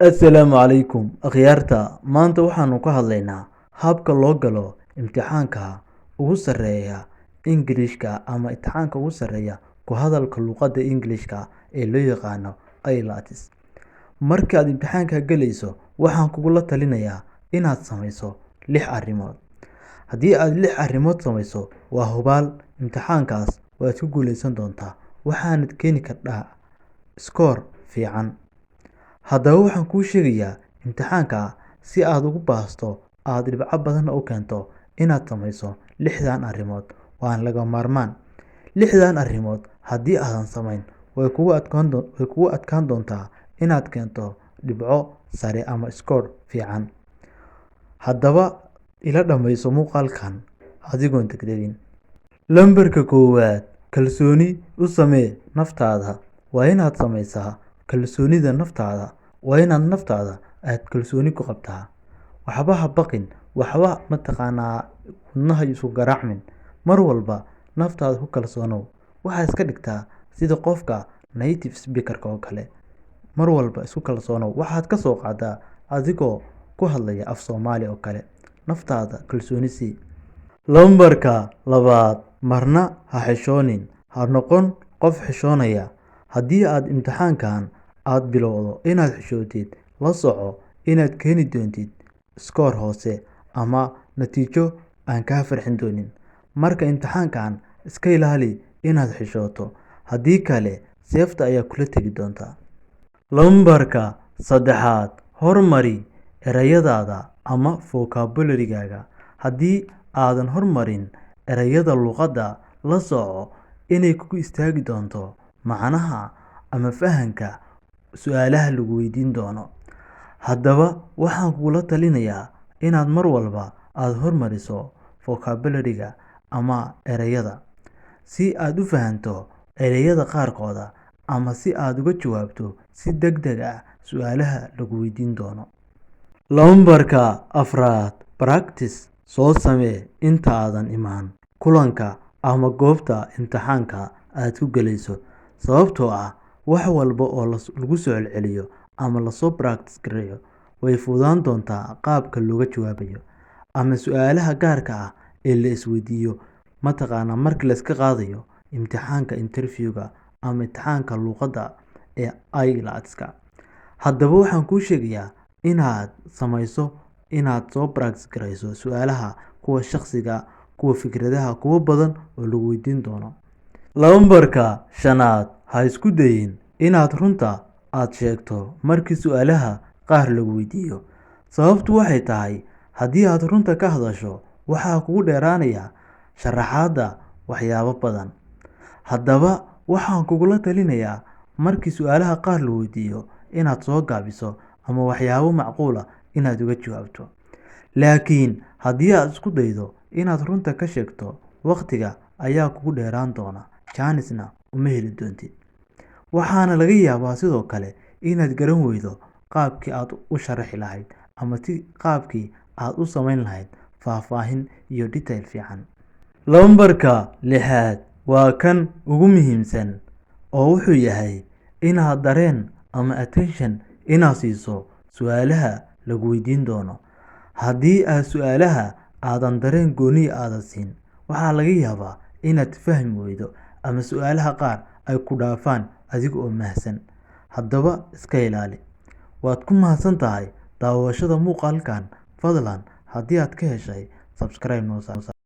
Assalaamu calaykum akhyaarta. Maanta waxaanu ka hadlaynaa habka loo galo imtixaanka ugu sarreeya Ingiriiska ama imtixaanka ugu sarreeya ku hadalka luqadda Ingiriiska ee loo yaqaano IELTS. Marka aad imtixaanka galayso, waxaan kugula talinayaa inaad samayso 6 arrimood. Haddii aad 6 arrimood samayso, waa hubaal imtixaankaas waad ku guuleysan doontaa, waxaanad keeni kartaa iskoor fiican. Haddaba waxaan kuu sheegayaa imtixaanka si aad ugu baasto aad dhibco badan u keento inaad samayso 6dan arrimood. Waan laga maarmaan. 6dan arrimood haddii aadan samayn, way kugu adkaan doontaa inaad keento dhibco sare ama iskoor fiican. Haddaba ila dhammayso muuqaalkan adigoon degdegin. Lambarka koowaad, kalsooni u samee naftaada. Waa inaad samaysaa kalsoonida naftaada. Waa inaad naftaada aad kalsooni ku qabtaa. Waxba ha baqin, waxba wadnaha isu garaacmin. Mar walba naftaada ku kalsoonow. Waxaad iska dhigtaa sida qofka native speaker-ka oo kale. Mar walba isku kalsoonow. Waxaad ka soo qaadaa adigoo ku hadlaya af Soomaali oo kale. Naftaada kalsooni sii. Lambarka labaad, marna ha xishoonin. Ha noqon qof xishoonaya. Haddii aad imtixaankan aad bilowdo inaad xishootid, la soco inaad keeni doontid iskoor hoose ama natiijo aan kaa farxin doonin. Marka imtixaankan iska ilaali inaad xishooto, haddii kale seefta ayaa kula tegi doonta. Lambarka saddexaad, hormari erayadaada ama vocabulary-gaaga. Haddii aadan hormarin erayada luqadda, la soco inay kugu istaagi doonto macnaha ama fahanka su'aalaha lagu weydiin doono. Haddaba waxaan kugula talinayaa inaad mar walba aad hormariso vocabulary-ga ama erayada, si aad u fahanto erayada qaarkooda ama si aad uga jawaabto si degdeg ah su'aalaha lagu weydiin doono. Lambarka afraad, practice soo samee inta aadan imaan kulanka ama goobta imtixaanka aad ku galayso, sababtoo ah wax walba oo lagu soo celceliyo ama lasoo practice gareeyo way fududaan doontaa qaabka looga jawaabayo ama su'aalaha gaarka ah ee la isweydiiyo marka la iska qaadayo imtixaanka interview-ga ama imtixaanka luqadda ee IELTS-ka. Haddaba waxaan kuu sheegayaa inaad samayso inaad soo practice gareyso su'aalaha, kuwa shakhsiga, kuwa fikradaha, kuwa badan oo lagu weydiin doono. Lambarka shanaad, ha isku dayin inaad runta aad sheegto markii su'aalaha qaar lagu weydiiyo. Sababtu waxay tahay haddii aad runta ka hadasho, waxaa kugu dheeraanaya sharaxaadda waxyaabo badan. Haddaba waxaan kugula talinayaa markii su'aalaha qaar la weydiiyo inaad soo gaabiso ama waxyaabo macquul ah inaad uga jawaabto. Laakiin haddii aad isku daydo inaad runta ka sheegto, waqtiga ayaa kugu dheeraan doona, chance-na uma heli doontid. Waxaana laga yaabaa sidoo kale inaad garan weydo qaabkii aad u sharaxi lahayd ama qaabkii aad u samayn lahayd faahfaahin iyo detail fiican. Lambarka lixaad waa kan ugu muhiimsan oo wuxuu yahay inaad dareen ama attention inaad siiso su'aalaha lagu weydiin doono. Haddii aad su'aalaha aadan dareen gooni aadan siin, waxaa laga yaabaa inaad fahmi weydo ama su'aalaha qaar ay ku dhaafaan adiga oo mahsan. Haddaba iska ilaali. Waad ku mahadsan tahay daawashada muuqaalkan. Fadlan haddii aad ka heshay, subscribe noo saar.